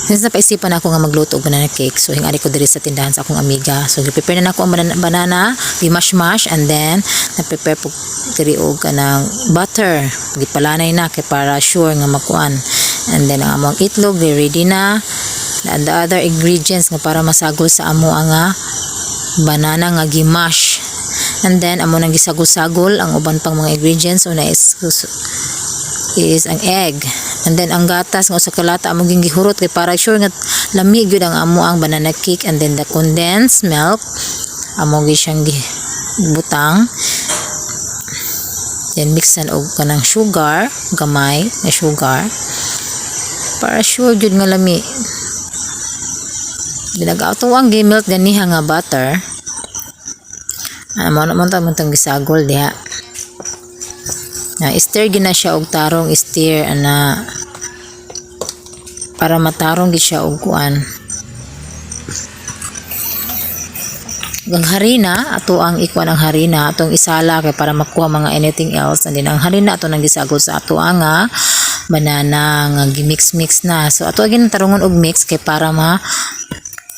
Since napaisipan ako nga magluto og banana cake, so hingali ko diri sa tindahan sa akong amiga. So prepare na ako ang banana, i-mash and then na-prepare po diri og kanang butter. Gipalanay na kay para sure nga makuan. And then ang among itlog ready na. And the other ingredients nga para masagol sa amo nga banana nga gimash. And then amo nang gisagol-sagol ang uban pang mga ingredients. Una is ang egg. And then ang gatas nga usa ka lata amo gihurot kay para sure nga lami gyud ang amo ang banana cake. And then the condensed milk amo gi siyang butang. Then mixan og kanang sugar, gamay na sugar para sure gyud nga lami. Dinag-auto ang gimelt ganiha nga butter. Amo naman tang gisagol diha. Na stir gina siya og tarong stir ana para matarong gid siya og kuan. Ang harina ato ang ikuan ang harina atong isala kay para makuha mga anything else. And then ang harina ato nang gisagol sa ato nga banana nga gimix-mix na. So ato agin tarungon og mix kay para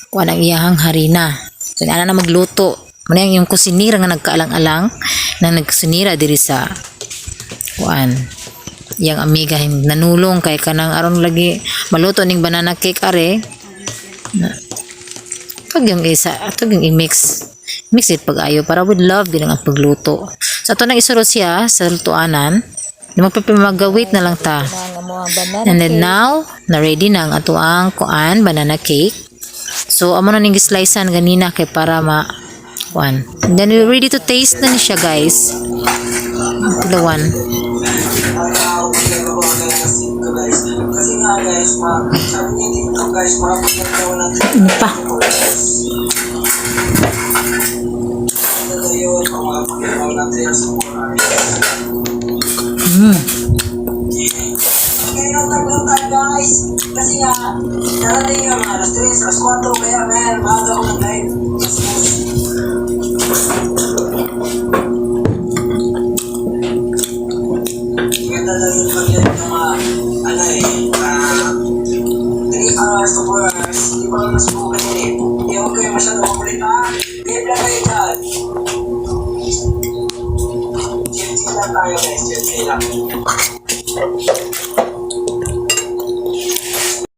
kuan ang iyahang harina. So ana na magluto. Muna yung kusinira nga nagkaalang-alang na nagkusinira diri sa kuan yang amiga nanulong kay kanang aron lagi maluto ning banana cake are pag yung isa ato yung i-mix it pag ayo para with love din ang pagluto. So ato nang isurot siya sa lutuanan di magpapamagawit na lang ta. And then now na ready na ang ato ang kuan banana cake. So amo na ning slicean ganina kay para kuan. And then we're ready to taste na ni siya guys. The one. Ano pa? Guys, kasi nga narating yung alas 3, alas 4 kaya maaga ko ng live. Maganda lang yung pag-live ng mga 3 hours to 4 hours. Hindi pa lang nasubukan yun eh. Hindi ako kayo masyado makulit ha. Game lang kayo dyan. Chill lang tayo guys, chill lang.